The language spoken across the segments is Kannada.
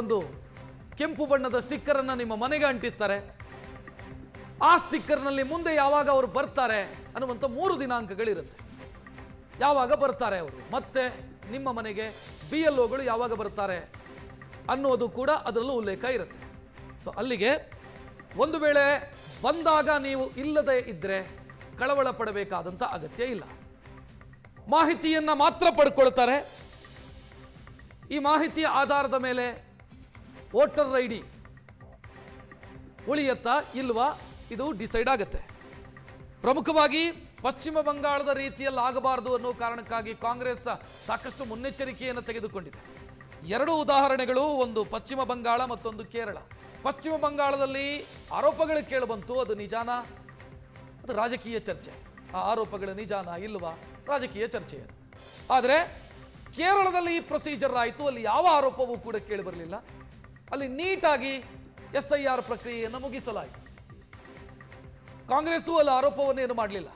ಒಂದು ಕೆಂಪು ಬಣ್ಣದ ಸ್ಟಿಕ್ಕರ್ ಅನ್ನು ನಿಮ್ಮ ಮನೆಗೆ ಅಂಟಿಸ್ತಾರೆ. ಆ ಸ್ಟಿಕ್ಕರ್ನಲ್ಲಿ ಮುಂದೆ ಯಾವಾಗ ಅವರು ಬರ್ತಾರೆ ಅನ್ನುವಂಥ 3 ದಿನಾಂಕಗಳಿರುತ್ತೆ. ಯಾವಾಗ ಬರ್ತಾರೆ ಅವರು, ಮತ್ತೆ ನಿಮ್ಮ ಮನೆಗೆ BLOಗಳು ಯಾವಾಗ ಬರ್ತಾರೆ ಅನ್ನೋದು ಕೂಡ ಅದರಲ್ಲೂ ಉಲ್ಲೇಖ ಇರುತ್ತೆ. ಸೊ ಅಲ್ಲಿಗೆ ಒಂದು ವೇಳೆ ಬಂದಾಗ ನೀವು ಇಲ್ಲದೆ ಇದ್ದರೆ ಕಳವಳ ಪಡಬೇಕಾದಂಥ ಅಗತ್ಯ ಇಲ್ಲ. ಮಾಹಿತಿಯನ್ನು ಮಾತ್ರ ಪಡ್ಕೊಳ್ತಾರೆ. ಈ ಮಾಹಿತಿಯ ಆಧಾರದ ಮೇಲೆ ವೋಟರ್ ID ಉಳಿಯತ್ತಾ ಇಲ್ವಾ ಇದು ಡಿಸೈಡ್ ಆಗುತ್ತೆ. ಪ್ರಮುಖವಾಗಿ ಪಶ್ಚಿಮ ಬಂಗಾಳದ ರೀತಿಯಲ್ಲಿ ಆಗಬಾರದು ಅನ್ನೋ ಕಾರಣಕ್ಕಾಗಿ ಕಾಂಗ್ರೆಸ್ ಸಾಕಷ್ಟು ಮುನ್ನೆಚ್ಚರಿಕೆಯನ್ನು ತೆಗೆದುಕೊಂಡಿದೆ. 2 ಉದಾಹರಣೆಗಳು, ಒಂದು ಪಶ್ಚಿಮ ಬಂಗಾಳ, ಮತ್ತೊಂದು ಕೇರಳ. ಪಶ್ಚಿಮ ಬಂಗಾಳದಲ್ಲಿ ಆರೋಪಗಳು ಕೇಳಿಬಂತು, ಅದು ನಿಜಾನ, ಅದು ರಾಜಕೀಯ ಚರ್ಚೆ. ಆ ಆರೋಪಗಳು ನಿಜಾನ ಇಲ್ವಾ ರಾಜಕೀಯ ಚರ್ಚೆ ಅದು. ಆದರೆ ಕೇರಳದಲ್ಲಿ ಈ ಪ್ರೊಸೀಜರ್ ಆಯಿತು, ಅಲ್ಲಿ ಯಾವ ಆರೋಪವೂ ಕೂಡ ಕೇಳಿ ಬರಲಿಲ್ಲ. ಅಲ್ಲಿ ನೀಟಾಗಿ SIR ಪ್ರಕ್ರಿಯೆಯನ್ನು ಮುಗಿಸಲಾಯಿತು. ಕಾಂಗ್ರೆಸ್ಸು ಅಲ್ಲಿ ಆರೋಪವನ್ನು ಏನು ಮಾಡಲಿಲ್ಲ,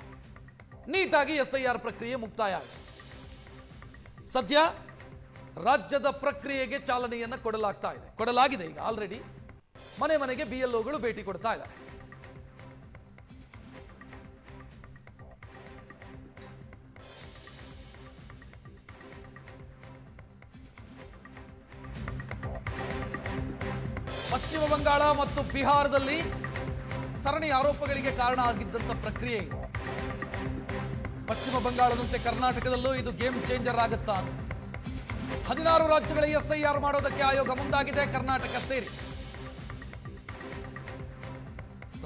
ನೀಟಾಗಿ SIR ಪ್ರಕ್ರಿಯೆ ಮುಕ್ತಾಯ ಆಯಿತು. ಸದ್ಯ ರಾಜ್ಯದ ಪ್ರಕ್ರಿಯೆಗೆ ಚಾಲನೆಯನ್ನು ಕೊಡಲಾಗಿದೆ. ಈಗ ಆಲ್ರೆಡಿ ಮನೆ ಮನೆಗೆ BLOಗಳು ಭೇಟಿ ಕೊಡ್ತಾ ಇದ್ದಾರೆ. ಪಶ್ಚಿಮ ಬಂಗಾಳ ಮತ್ತು ಬಿಹಾರದಲ್ಲಿ ಸರಣಿ ಆರೋಪಗಳಿಗೆ ಕಾರಣ ಆಗಿದ್ದಂಥ ಪ್ರಕ್ರಿಯೆ ಇದು. ಪಶ್ಚಿಮ ಬಂಗಾಳದಂತೆ ಕರ್ನಾಟಕದಲ್ಲೂ ಇದು ಗೇಮ್ ಚೇಂಜರ್ ಆಗುತ್ತಾ? 16 ರಾಜ್ಯಗಳ SIR ಮಾಡೋದಕ್ಕೆ ಆಯೋಗ ಮುಂದಾಗಿದೆ, ಕರ್ನಾಟಕ ಸೇರಿ.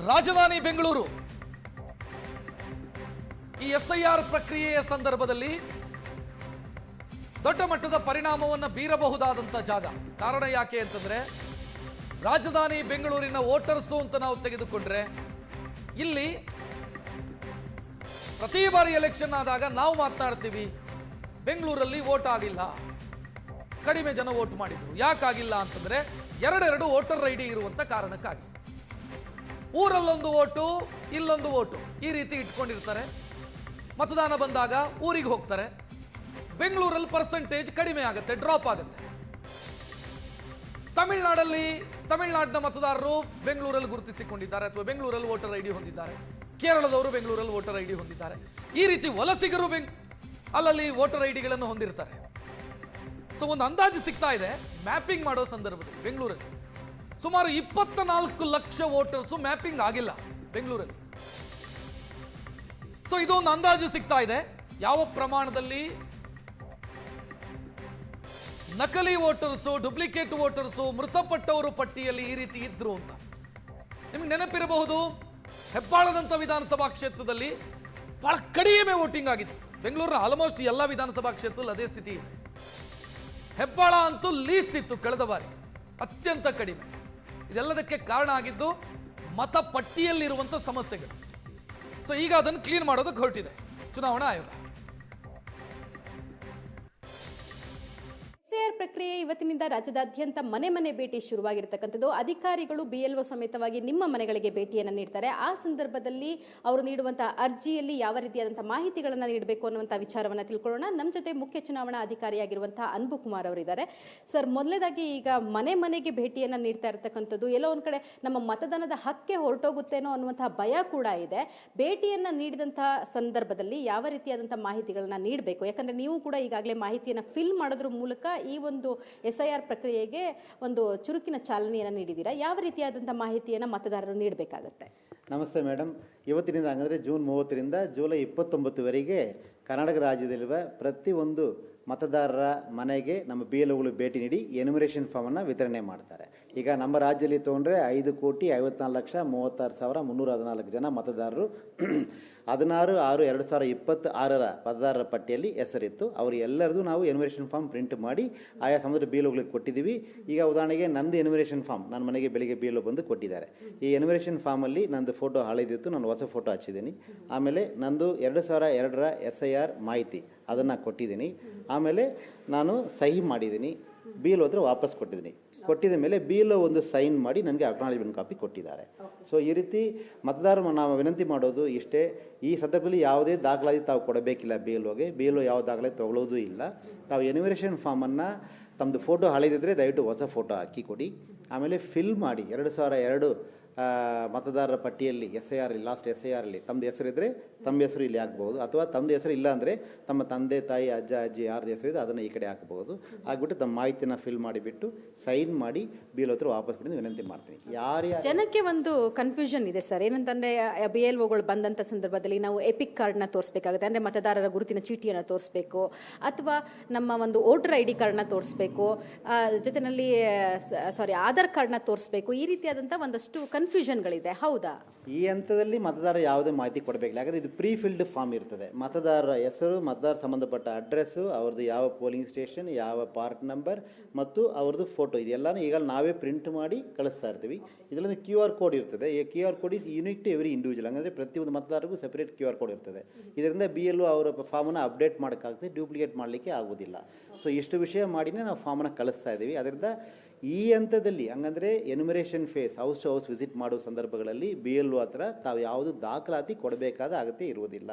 ರಾಜಧಾನಿ ಬೆಂಗಳೂರು ಈ SIR ಪ್ರಕ್ರಿಯೆಯ ಸಂದರ್ಭದಲ್ಲಿ ದೊಡ್ಡ ಮಟ್ಟದ ಪರಿಣಾಮವನ್ನು ಬೀರಬಹುದಾದಂಥ ಜಾಗ. ಕಾರಣ ಯಾಕೆ ಅಂತಂದ್ರೆ, ರಾಜಧಾನಿ ಬೆಂಗಳೂರಿನ ವೋಟರ್ಸು ಅಂತ ನಾವು ತೆಗೆದುಕೊಂಡ್ರೆ, ಇಲ್ಲಿ ಪ್ರತಿ ಬಾರಿ ಎಲೆಕ್ಷನ್ ಆದಾಗ ನಾವು ಮಾತನಾಡ್ತೀವಿ, ಬೆಂಗಳೂರಲ್ಲಿ ವೋಟ್ ಆಗಿಲ್ಲ, ಕಡಿಮೆ ಜನ ವೋಟ್ ಮಾಡಿದ್ರು. ಯಾಕಾಗಿಲ್ಲ ಅಂತಂದ್ರೆ, 2 ವೋಟರ್ ID ಇರುವಂತ ಕಾರಣಕ್ಕಾಗಿ. ಊರಲ್ಲೊಂದು ವೋಟು, ಇಲ್ಲೊಂದು ವೋಟು, ಈ ರೀತಿ ಇಟ್ಕೊಂಡಿರ್ತಾರೆ. ಮತದಾನ ಬಂದಾಗ ಊರಿಗೆ ಹೋಗ್ತಾರೆ. ಬೆಂಗಳೂರಲ್ಲಿ ಪರ್ಸೆಂಟೇಜ್ ಕಡಿಮೆ ಆಗುತ್ತೆ, ಡ್ರಾಪ್ ಆಗುತ್ತೆ. ತಮಿಳುನಾಡಿನ ಮತದಾರರು ಬೆಂಗಳೂರಲ್ಲಿ ಗುರುತಿಸಿಕೊಂಡಿದ್ದಾರೆ, ಅಥವಾ ಬೆಂಗಳೂರಲ್ಲಿ ವೋಟರ್ ID ಹೊಂದಿದ್ದಾರೆ. ಕೇರಳದವರು ಬೆಂಗಳೂರಲ್ಲಿ ವೋಟರ್ ID ಹೊಂದಿದ್ದಾರೆ. ಈ ರೀತಿ ವಲಸಿಗರು ಅಲ್ಲಲ್ಲಿ ವೋಟರ್ IDಗಳನ್ನು ಹೊಂದಿರ್ತಾರೆ. ಸೊ ಒಂದು ಅಂದಾಜು ಸಿಗ್ತಾ ಇದೆ, ಮ್ಯಾಪಿಂಗ್ ಮಾಡೋ ಸಂದರ್ಭದಲ್ಲಿ ಬೆಂಗಳೂರಲ್ಲಿ ಸುಮಾರು 24 ಲಕ್ಷ ವೋಟರ್ಸು ಮ್ಯಾಪಿಂಗ್ ಆಗಿಲ್ಲ ಬೆಂಗಳೂರಲ್ಲಿ. ಸೊ ಇದೊಂದು ಅಂದಾಜು ಸಿಗ್ತಾ ಇದೆ, ಯಾವ ಪ್ರಮಾಣದಲ್ಲಿ ನಕಲಿ ವೋಟರ್ಸು, ಡೂಪ್ಲಿಕೇಟ್ ವೋಟರ್ಸು, ಮೃತಪಟ್ಟವರು ಪಟ್ಟಿಯಲ್ಲಿ ಈ ರೀತಿ ಇದ್ರು ಅಂತ. ನಿಮಗೆ ನೆನಪಿರಬಹುದು, ಹೆಬ್ಬಾಳದಂತ ವಿಧಾನಸಭಾ ಕ್ಷೇತ್ರದಲ್ಲಿ ಬಹಳ ಕಡಿಮೆ ವೋಟಿಂಗ್ ಆಗಿತ್ತು. ಬೆಂಗಳೂರಿನ ಆಲ್ಮೋಸ್ಟ್ ಎಲ್ಲ ವಿಧಾನಸಭಾ ಕ್ಷೇತ್ರದಲ್ಲಿ ಅದೇ ಸ್ಥಿತಿ ಇದೆ. ಹೆಬ್ಬಾಳ ಅಂತೂ ಲೀಸ್ಟ್ ಇತ್ತು ಕಳೆದ ಬಾರಿ, ಅತ್ಯಂತ ಕಡಿಮೆ. ಇದೆಲ್ಲದಕ್ಕೆ ಕಾರಣ ಆಗಿದ್ದು ಮತಪಟ್ಟಿಯಲ್ಲಿರುವಂಥ ಸಮಸ್ಯೆಗಳು. ಸೊ ಈಗ ಅದನ್ನು ಕ್ಲೀನ್ ಮಾಡೋದಕ್ಕೆ ಹೊರಟಿದೆ ಚುನಾವಣಾ ಆಯೋಗ. SIR ಪ್ರಕ್ರಿಯೆ ಇವತ್ತಿನಿಂದ ರಾಜ್ಯದಾದ್ಯಂತ ಮನೆ ಮನೆ ಭೇಟಿ ಶುರುವಾಗಿರ್ತಕ್ಕಂಥದ್ದು. ಅಧಿಕಾರಿಗಳು BLO ಸಮೇತವಾಗಿ ನಿಮ್ಮ ಮನೆಗಳಿಗೆ ಭೇಟಿಯನ್ನು ನೀಡ್ತಾರೆ. ಆ ಸಂದರ್ಭದಲ್ಲಿ ಅವರು ನೀಡುವಂತಹ ಅರ್ಜಿಯಲ್ಲಿ ಯಾವ ರೀತಿಯಾದಂತಹ ಮಾಹಿತಿಗಳನ್ನು ನೀಡಬೇಕು ಅನ್ನುವಂಥ ವಿಚಾರವನ್ನು ತಿಳ್ಕೊಳ್ಳೋಣ. ನಮ್ಮ ಜೊತೆ ಮುಖ್ಯ ಚುನಾವಣಾ ಅಧಿಕಾರಿಯಾಗಿರುವಂತಹ ಅನ್ಬು ಕುಮಾರ್ ಅವರಿದ್ದಾರೆ. ಸರ್, ಮೊದಲನೇದಾಗಿ ಈಗ ಮನೆ ಮನೆಗೆ ಭೇಟಿಯನ್ನು ನೀಡ್ತಾ ಇರತಕ್ಕಂಥದ್ದು, ಎಲ್ಲೋ ಒಂದ್ ಕಡೆ ನಮ್ಮ ಮತದಾನದ ಹಕ್ಕೆ ಹೊರಟೋಗುತ್ತೇನೋ ಅನ್ನುವಂತಹ ಭಯ ಕೂಡ ಇದೆ. ಭೇಟಿಯನ್ನು ನೀಡಿದಂತಹ ಸಂದರ್ಭದಲ್ಲಿ ಯಾವ ರೀತಿಯಾದಂತಹ ಮಾಹಿತಿಗಳನ್ನ ನೀಡಬೇಕು? ಯಾಕಂದ್ರೆ ನೀವು ಕೂಡ ಈಗಾಗಲೇ ಮಾಹಿತಿಯನ್ನು ಫಿಲ್ ಮಾಡೋದ್ರ ಮೂಲಕ ಈ ಒಂದು SIR ಪ್ರಕ್ರಿಯೆಗೆ ಒಂದು ಚುರುಕಿನ ಚಾಲನೆಯನ್ನು ನೀಡಿದ್ದೀರಾ. ಯಾವ ರೀತಿಯಾದಂತಹ ಮಾಹಿತಿಯನ್ನು ಮತದಾರರು ನೀಡಬೇಕಾಗುತ್ತೆ? ನಮಸ್ತೆ ಮೇಡಮ್. ಇವತ್ತಿನಿಂದ ಹಾಗಾದರೆ ಜೂನ್ 30ರಿಂದ ಜುಲೈ 29ವರೆಗೆ ಕರ್ನಾಟಕ ರಾಜ್ಯದಲ್ಲಿರುವ ಪ್ರತಿಯೊಂದು ಮತದಾರರ ಮನೆಗೆ ನಮ್ಮ BLOಗಳು ಭೇಟಿ ನೀಡಿ ಎನ್ಯುಮರೇಷನ್ ಫಾರ್ಮನ್ನು ವಿತರಣೆ ಮಾಡ್ತಾರೆ. ಈಗ ನಮ್ಮ ರಾಜ್ಯದಲ್ಲಿ ತೊಗೊಂಡ್ರೆ 5,54,36,314 ಜನ ಮತದಾರರು 16/6/2026 ಮತದಾರರ ಪಟ್ಟಿಯಲ್ಲಿ ಹೆಸರಿತ್ತು. ಅವರು ಎಲ್ಲರದು ನಾವು ಎನ್ಯುಮರೇಷನ್ ಫಾರ್ಮ್ ಪ್ರಿಂಟ್ ಮಾಡಿ ಆಯಾ ಸಮುದ್ರ BLOಗಳಿಗೆ ಕೊಟ್ಟಿದ್ದೀವಿ. ಈಗ ಉದಾಹರಣೆಗೆ ನಂದು ಎನ್ಯುಮರೇಷನ್ ಫಾರ್ಮ್ ನನ್ನ ಮನೆಗೆ ಬೆಳಿಗ್ಗೆ BLO ಬಂದು ಕೊಟ್ಟಿದ್ದಾರೆ. ಈ ಎನ್ಯುಮರೇಷನ್ ಫಾರ್ಮಲ್ಲಿ ನಂದು ಫೋಟೋ ಹಳೆದಿತ್ತು, ನಾನು ಹೊಸ ಫೋಟೋ ಹಚ್ಚಿದ್ದೀನಿ. ಆಮೇಲೆ ನಂದು 2002ರ SIR ಮಾಹಿತಿ ಅದನ್ನು ಕೊಟ್ಟಿದ್ದೀನಿ. ಆಮೇಲೆ ನಾನು ಸಹಿ ಮಾಡಿದ್ದೀನಿ, BLO ಹತ್ರ ವಾಪಸ್ ಕೊಟ್ಟಿದ್ದೀನಿ. ಕೊಟ್ಟಿದ ಮೇಲೆ BLO ಒಂದು ಸೈನ್ ಮಾಡಿ ನನಗೆ ಅಕ್ನಾಲೇಜ್ಮೆಂಟ್ ಕಾಪಿ ಕೊಟ್ಟಿದ್ದಾರೆ. ಸೊ ಈ ರೀತಿ ಮತದಾರರು ನಾವು ವಿನಂತಿ ಮಾಡೋದು ಇಷ್ಟೇ, ಈ ಸಂದರ್ಭದಲ್ಲಿ ಯಾವುದೇ ದಾಖಲಾತಿ ತಾವು ಕೊಡಬೇಕಿಲ್ಲ BLOಗೆ. BLO ಯಾವ ದಾಖಲಾತಿ ತಗೊಳ್ಳೋದು ಇಲ್ಲ. ತಾವು ಎನ್ಯುಮರೇಷನ್ ಫಾರ್ಮನ್ನು ತಮ್ಮದು ಫೋಟೋ ಹಳೆದಿದ್ದರೆ ದಯವಿಟ್ಟು ಹೊಸ ಫೋಟೋ ಹಾಕಿ ಕೊಡಿ. ಆಮೇಲೆ ಫಿಲ್ ಮಾಡಿ 2002 ಮತದಾರರ ಪಟ್ಟಿಯಲ್ಲಿ SIR ಲಾಸ್ಟ್ SIRಲ್ಲಿ ತಮ್ಮದು ಹೆಸರಿದ್ದರೆ ತಮ್ಮ ಹೆಸರು ಇಲ್ಲಿ ಹಾಕ್ಬೋದು, ಅಥವಾ ತಮ್ಮದು ಹೆಸರು ಇಲ್ಲ ಅಂದರೆ ತಮ್ಮ ತಂದೆ ತಾಯಿ ಅಜ್ಜ ಅಜ್ಜಿ ಯಾರ್ದು ಹೆಸರಿದೆ ಅದನ್ನು ಈ ಕಡೆ ಹಾಕ್ಬೋದು. ಹಾಕ್ಬಿಟ್ಟು ತಮ್ಮ ಮಾಹಿತಿನ ಫಿಲ್ ಮಾಡಿಬಿಟ್ಟು ಸೈನ್ ಮಾಡಿ BLO ಹತ್ರ ವಾಪಸ್ ಕೊಡಿ ವಿನಂತಿ ಮಾಡ್ತೀನಿ. ಜನಕ್ಕೆ ಒಂದು ಕನ್ಫ್ಯೂಷನ್ ಇದೆ ಸರ್, ಏನಂತಂದ್ರೆ BLOಗಳು ಬಂದಂಥ ಸಂದರ್ಭದಲ್ಲಿ ನಾವು ಎಪಿಕ್ ಕಾರ್ಡ್ನ ತೋರಿಸ್ಬೇಕಾಗುತ್ತೆ, ಅಂದರೆ ಮತದಾರರ ಗುರುತಿನ ಚೀಟಿಯನ್ನು ತೋರಿಸ್ಬೇಕು, ಅಥವಾ ನಮ್ಮ ಒಂದು ವೋಟರ್ ID ಕಾರ್ಡ್ನ ತೋರಿಸ್ಬೇಕು, ಜೊತೆಯಲ್ಲಿ ಆಧಾರ್ ಕಾರ್ಡ್ನ ತೋರಿಸ್ಬೇಕು. ಈ ರೀತಿಯಾದಂಥ ಒಂದಷ್ಟು ಕನ್ಫ್ಯೂಷನ್ಗಳಿದೆ, ಹೌದಾ? ಈ ಹಂತದಲ್ಲಿ ಮತದಾರ ಯಾವುದೇ ಮಾಹಿತಿ ಕೊಡಬೇಕಿಲ್ಲ, ಯಾಕಂದರೆ ಇದು ಪ್ರೀ ಫಿಲ್ಡ್ ಫಾರ್ಮ್ ಇರ್ತದೆ. ಮತದಾರರ ಹೆಸರು, ಮತದಾರ ಸಂಬಂಧಪಟ್ಟ ಅಡ್ರೆಸ್ಸು, ಅವ್ರದ್ದು ಯಾವ ಪೋಲಿಂಗ್ ಸ್ಟೇಷನ್, ಯಾವ ಪಾರ್ಟ್ ನಂಬರ್ ಮತ್ತು ಅವ್ರದ್ದು ಫೋಟೋ, ಇದೆಲ್ಲನೂ ಈಗ ನಾವೇ ಪ್ರಿಂಟ್ ಮಾಡಿ ಕಳಿಸ್ತಾ ಇರ್ತೀವಿ. ಇದರಲ್ಲಿ QR ಕೋಡ್ ಇರ್ತದೆ. ಈ QR code is unique to every individual, ಅಂದರೆ ಪ್ರತಿಯೊಂದು ಮತದಾರರಿಗೂ ಸೆಪರೇಟ್ QR ಕೋಡ್ ಇರ್ತದೆ. ಇದರಿಂದ BLO ಅವರ ಫಾರ್ಮನ್ನು ಅಪ್ಡೇಟ್ ಮಾಡೋಕ್ಕಾಗ್ತದೆ, ಡೂಪ್ಲಿಕೇಟ್ ಮಾಡಲಿಕ್ಕೆ ಆಗೋದಿಲ್ಲ. ಸೊ ಇಷ್ಟು ವಿಷಯ ಮಾಡಿನೇ ನಾವು ಫಾರ್ಮನ್ನು ಕಳಿಸ್ತಾ ಇದ್ದೀವಿ. ಅದರಿಂದ ಈ ಹಂತದಲ್ಲಿ ಹಂಗಂದರೆ enumeration phase house to house visit ಮಾಡೋ ಸಂದರ್ಭಗಳಲ್ಲಿ BLO ಹತ್ರ ತಾವು ಯಾವುದು ದಾಖಲಾತಿ ಕೊಡಬೇಕಾದ ಅಗತ್ಯ ಇರುವುದಿಲ್ಲ.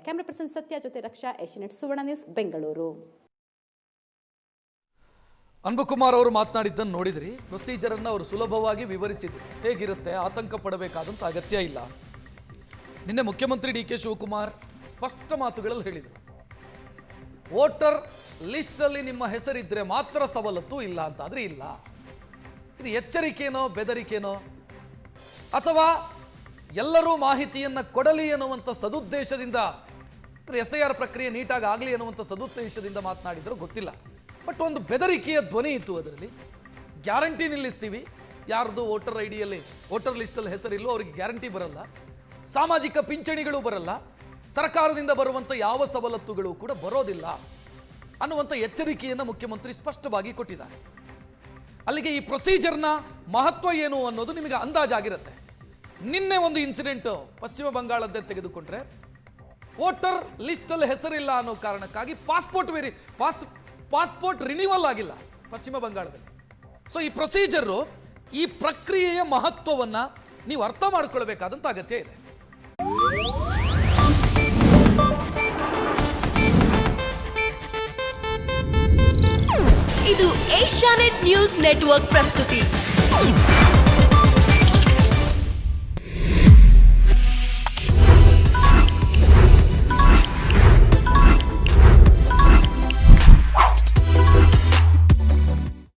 ಕ್ಯಾಮ್ರಾ ಪರ್ಸನ್ ಸತ್ಯ ಜೊತೆ ರಕ್ಷಾ, ಏಷ್ಯಾನೆಟ್ ಸುವರ್ಣ ನ್ಯೂಸ್, ಬೆಂಗಳೂರು. ಅನ್ಬುಕುಮಾರ್ ಅವರು ಮಾತನಾಡಿದ್ದನ್ನು ನೋಡಿದ್ರಿ. ಪ್ರೊಸೀಜರನ್ನು ಅವರು ಸುಲಭವಾಗಿ ವಿವರಿಸಿದ್ರು, ಹೇಗಿರುತ್ತೆ, ಆತಂಕ ಪಡಬೇಕಾದಂಥ ಅಗತ್ಯ ಇಲ್ಲ. ನಿನ್ನೆ ಮುಖ್ಯಮಂತ್ರಿ DK ಶಿವಕುಮಾರ್ ಸ್ಪಷ್ಟ ಮಾತುಗಳಲ್ಲಿ ಹೇಳಿದರು, ವೋಟರ್ ಲಿಸ್ಟಲ್ಲಿ ನಿಮ್ಮ ಹೆಸರಿದ್ರೆ ಮಾತ್ರ ಸವಲತ್ತು, ಇಲ್ಲ ಅಂತಾದ್ರೆ ಇಲ್ಲ. ಇದು ಎಚ್ಚರಿಕೆನೋ ಬೆದರಿಕೆನೋ, ಅಥವಾ ಎಲ್ಲರೂ ಮಾಹಿತಿಯನ್ನು ಕೊಡಲಿ ಅನ್ನುವಂಥ ಸದುದ್ದೇಶದಿಂದ, SIR ಪ್ರಕ್ರಿಯೆ ನೀಟಾಗಿ ಆಗಲಿ ಅನ್ನುವಂಥ ಸದುದ್ದೇಶದಿಂದ ಮಾತನಾಡಿದ್ರು ಗೊತ್ತಿಲ್ಲ. ಬಟ್ ಒಂದು ಬೆದರಿಕೆಯ ಧ್ವನಿ ಇತ್ತು ಅದರಲ್ಲಿ. ಗ್ಯಾರಂಟಿ ನಿಲ್ಲಿಸ್ತೀವಿ, ಯಾರ್ದು ವೋಟರ್ ಐಡಿಯಲ್ಲಿ ವೋಟರ್ ಲಿಸ್ಟಲ್ಲಿ ಹೆಸರಿಲ್ಲೋ ಅವರಿಗೆ ಗ್ಯಾರಂಟಿ ಬರಲ್ಲ, ಸಾಮಾಜಿಕ ಪಿಂಚಣಿಗಳು ಬರಲ್ಲ, ಸರ್ಕಾರದಿಂದ ಬರುವಂಥ ಯಾವ ಸವಲತ್ತುಗಳು ಕೂಡ ಬರೋದಿಲ್ಲ ಅನ್ನುವಂಥ ಎಚ್ಚರಿಕೆಯನ್ನು ಮುಖ್ಯಮಂತ್ರಿ ಸ್ಪಷ್ಟವಾಗಿ ಕೊಟ್ಟಿದ್ದಾರೆ. ಅಲ್ಲಿಗೆ ಈ ಪ್ರೊಸೀಜರ್ನ ಮಹತ್ವ ಏನು ಅನ್ನೋದು ನಿಮಗೆ ಅಂದಾಜಾಗಿರುತ್ತೆ. ನಿನ್ನೆ ಒಂದು ಇನ್ಸಿಡೆಂಟು ಪಶ್ಚಿಮ ಬಂಗಾಳದ್ದೇ ತೆಗೆದುಕೊಂಡ್ರೆ, ವೋಟರ್ ಲಿಸ್ಟಲ್ಲಿ ಹೆಸರಿಲ್ಲ ಅನ್ನೋ ಕಾರಣಕ್ಕಾಗಿ ಪಾಸ್ಪೋರ್ಟ್ ರಿನ್ಯೂವಲ್ ಆಗಿಲ್ಲ ಪಶ್ಚಿಮ ಬಂಗಾಳದಲ್ಲಿ. ಸೊ ಈ ಪ್ರೊಸೀಜರು, ಈ ಪ್ರಕ್ರಿಯೆಯ ಮಹತ್ವವನ್ನು ನೀವು ಅರ್ಥ ಮಾಡ್ಕೊಳ್ಬೇಕಾದಂಥ ಅಗತ್ಯ ಇದೆ. ಇದು ಏಷ್ಯಾನೆಟ್ ನ್ಯೂಸ್ ನೆಟ್ವರ್ಕ್ ಪ್ರಸ್ತುತಿ.